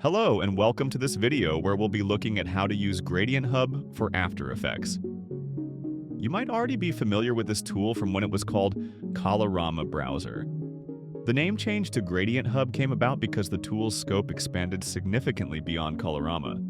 Hello and welcome to this video where we'll be looking at how to use GradientHub for After Effects. You might already be familiar with this tool from when it was called Colorama Browser. The name change to GradientHub came about because the tool's scope expanded significantly beyond Colorama.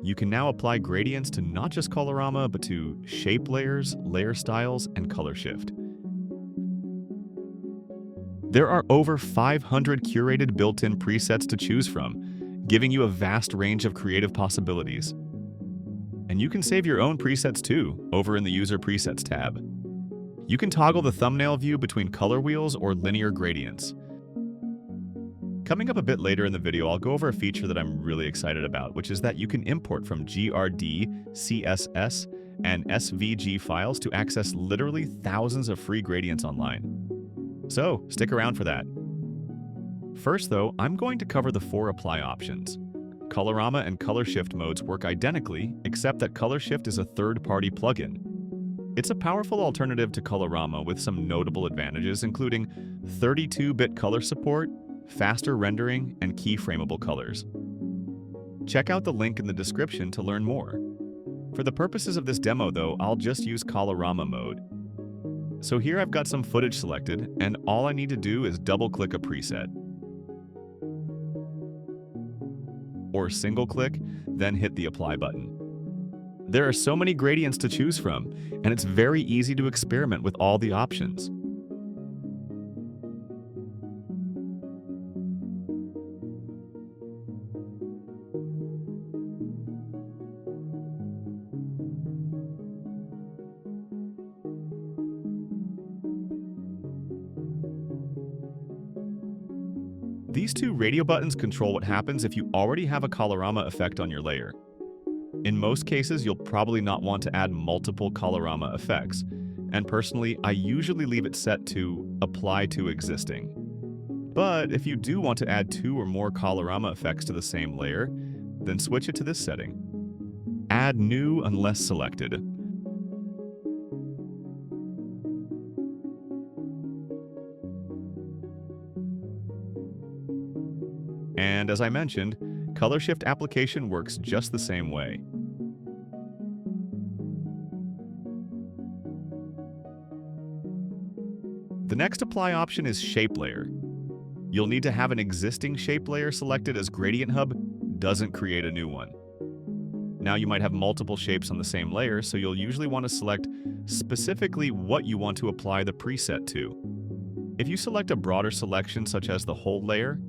You can now apply gradients to not just Colorama, but to shape layers, layer styles, and color shift. There are over 500 curated built-in presets to choose from, giving you a vast range of creative possibilities. And you can save your own presets too, over in the User Presets tab. You can toggle the thumbnail view between color wheels or linear gradients. Coming up a bit later in the video, I'll go over a feature that I'm really excited about, which is that you can import from CSS and SVG files to access literally thousands of free gradients online. So, stick around for that. First though, I'm going to cover the 4 apply options. Colorama and Color Shift modes work identically, except that Color Shift is a third-party plugin. It's a powerful alternative to Colorama with some notable advantages, including 32-bit color support, faster rendering, and keyframeable colors. Check out the link in the description to learn more. For the purposes of this demo though, I'll just use Colorama mode. So here I've got some footage selected, and all I need to do is double-click a preset. Or single-click, then hit the Apply button. There are so many gradients to choose from, and it's very easy to experiment with all the options. These 2 radio buttons control what happens if you already have a Colorama effect on your layer. In most cases, you'll probably not want to add multiple Colorama effects, and personally, I usually leave it set to Apply to Existing. But if you do want to add 2 or more Colorama effects to the same layer, then switch it to this setting. Add New unless selected. And as I mentioned, Color Shift application works just the same way. The next apply option is Shape Layer. You'll need to have an existing shape layer selected, as GradientHub doesn't create a new one. Now you might have multiple shapes on the same layer, so you'll usually want to select specifically what you want to apply the preset to. If you select a broader selection such as the whole layer,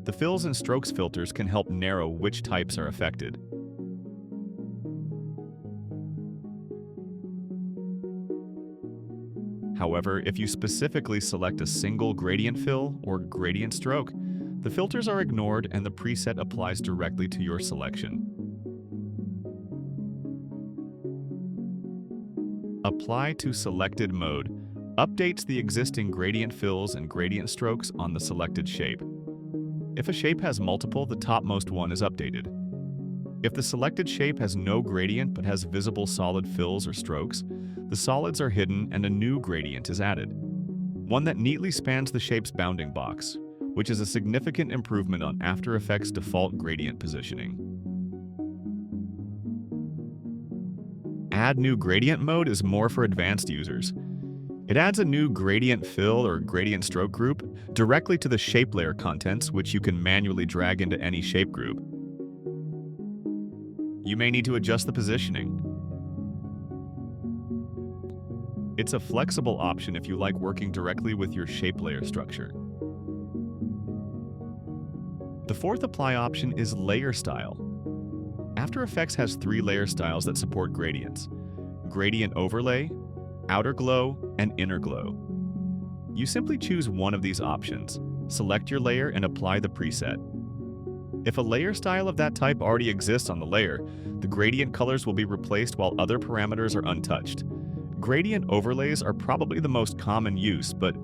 the fills and strokes filters can help narrow which types are affected. However, if you specifically select a single gradient fill or gradient stroke, the filters are ignored and the preset applies directly to your selection. Apply to Selected mode updates the existing gradient fills and gradient strokes on the selected shape. If a shape has multiple, the topmost one is updated. If the selected shape has no gradient but has visible solid fills or strokes, the solids are hidden and a new gradient is added, one that neatly spans the shape's bounding box, which is a significant improvement on After Effects' default gradient positioning. Add New Gradient mode is more for advanced users. It adds a new gradient fill or gradient stroke group directly to the shape layer contents, which you can manually drag into any shape group. You may need to adjust the positioning. It's a flexible option if you like working directly with your shape layer structure. The 4th apply option is Layer Style. After Effects has 3 layer styles that support gradients: Gradient Overlay, Outer Glow, and Inner Glow. You simply choose one of these options, select your layer, and apply the preset. If a layer style of that type already exists on the layer, the gradient colors will be replaced while other parameters are untouched. Gradient overlays are probably the most common use, but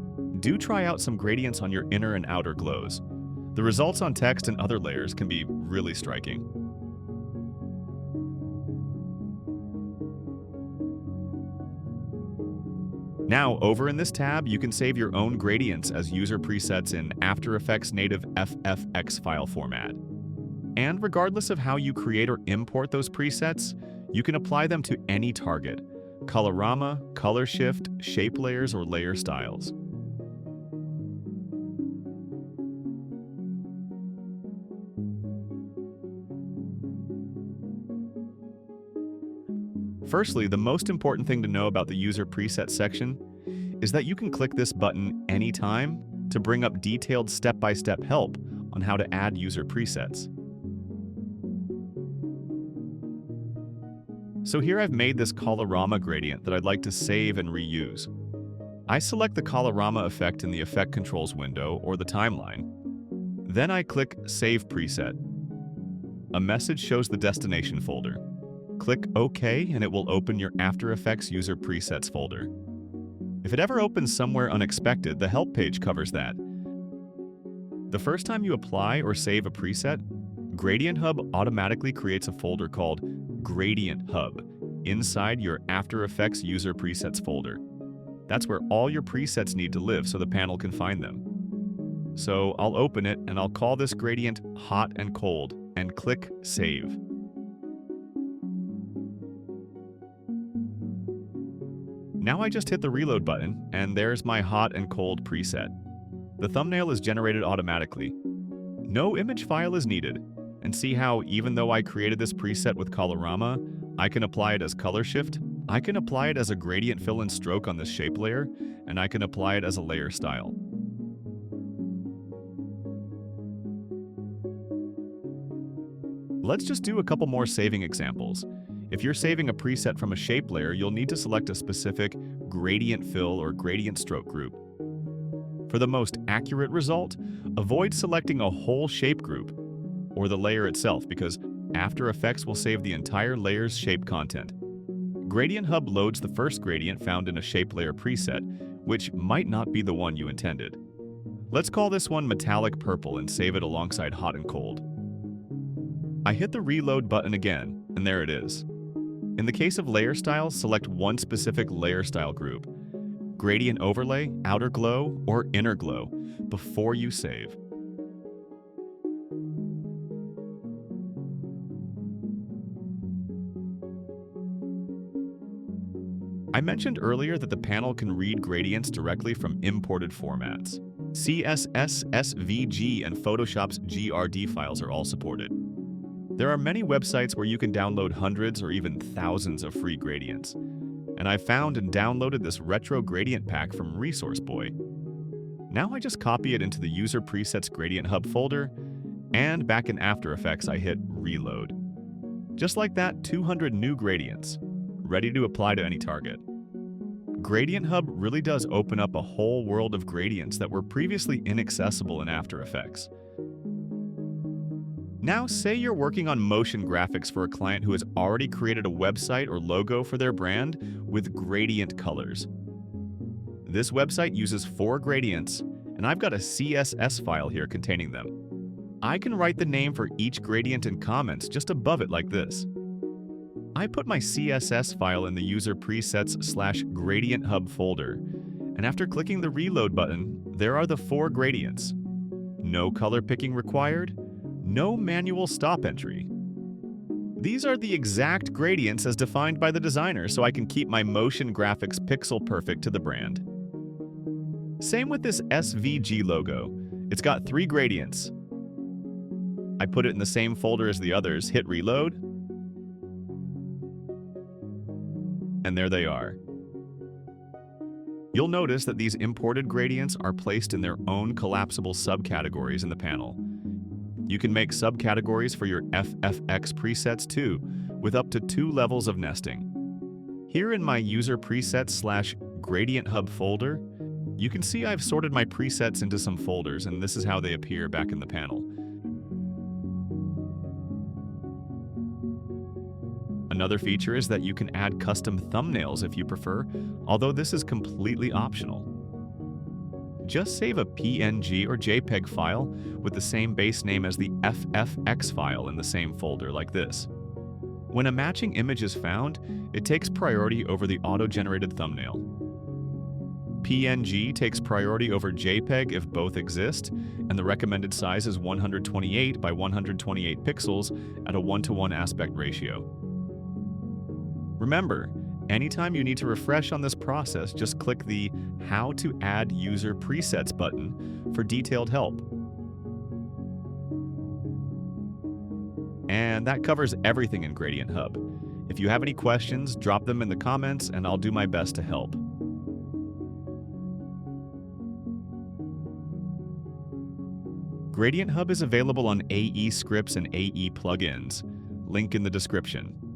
do try out some gradients on your inner and outer glows. The results on text and other layers can be really striking. Now, over in this tab, you can save your own gradients as user presets in After Effects native FFX file format. And regardless of how you create or import those presets, you can apply them to any target: Colorama, Color Shift, shape layers, or layer styles. Firstly, the most important thing to know about the User Presets section is that you can click this button anytime to bring up detailed step-by-step help on how to add user presets. So here I've made this Colorama gradient that I'd like to save and reuse. I select the Colorama effect in the Effect Controls window or the timeline. Then I click Save Preset. A message shows the destination folder. Click OK and it will open your After Effects User Presets folder. If it ever opens somewhere unexpected, the help page covers that. The first time you apply or save a preset, GradientHub automatically creates a folder called GradientHub inside your After Effects User Presets folder. That's where all your presets need to live so the panel can find them. So I'll open it and I'll call this gradient Hot and Cold and click Save. Now I just hit the reload button, and there's my hot and cold preset. The thumbnail is generated automatically. No image file is needed. And see how even though I created this preset with Colorama, I can apply it as Color Shift, I can apply it as a gradient fill and stroke on this shape layer, and I can apply it as a layer style. Let's just do a couple more saving examples. If you're saving a preset from a shape layer, you'll need to select a specific gradient fill or gradient stroke group. For the most accurate result, avoid selecting a whole shape group or the layer itself because After Effects will save the entire layer's shape content. GradientHub loads the first gradient found in a shape layer preset, which might not be the one you intended. Let's call this one Metallic Purple and save it alongside Hot and Cold. I hit the reload button again, and there it is. In the case of layer styles, select one specific layer style group, gradient overlay, outer glow, or inner glow, before you save. I mentioned earlier that the panel can read gradients directly from imported formats. CSS, SVG, and Photoshop's GRD files are all supported. There are many websites where you can download hundreds or even thousands of free gradients. And I found and downloaded this retro gradient pack from Resource Boy. Now I just copy it into the User Presets GradientHub folder, and back in After Effects I hit Reload. Just like that, 200 new gradients, ready to apply to any target. GradientHub really does open up a whole world of gradients that were previously inaccessible in After Effects. Now, say you're working on motion graphics for a client who has already created a website or logo for their brand with gradient colors. This website uses 4 gradients, and I've got a CSS file here containing them. I can write the name for each gradient in comments just above it like this. I put my CSS file in the User Presets/GradientHub folder, and after clicking the Reload button, there are the 4 gradients. No color picking required. No manual stop entry. These are the exact gradients as defined by the designer, so I can keep my motion graphics pixel perfect to the brand. Same with this SVG logo. It's got 3 gradients. I put it in the same folder as the others, hit reload, and there they are. You'll notice that these imported gradients are placed in their own collapsible subcategories in the panel. You can make subcategories for your FFX presets too, with up to 2 levels of nesting. Here in my User Presets/GradientHub folder, you can see I've sorted my presets into some folders, and this is how they appear back in the panel. Another feature is that you can add custom thumbnails if you prefer, although this is completely optional. Just save a PNG or JPEG file with the same base name as the FFX file in the same folder like this. When a matching image is found, it takes priority over the auto-generated thumbnail. PNG takes priority over JPEG if both exist, and the recommended size is 128 by 128 pixels at a 1:1 aspect ratio. Remember, anytime you need to refresh on this process, just click the How to Add User Presets button for detailed help. And that covers everything in GradientHub. If you have any questions, drop them in the comments and I'll do my best to help. GradientHub is available on aescripts and AE plugins. Link in the description.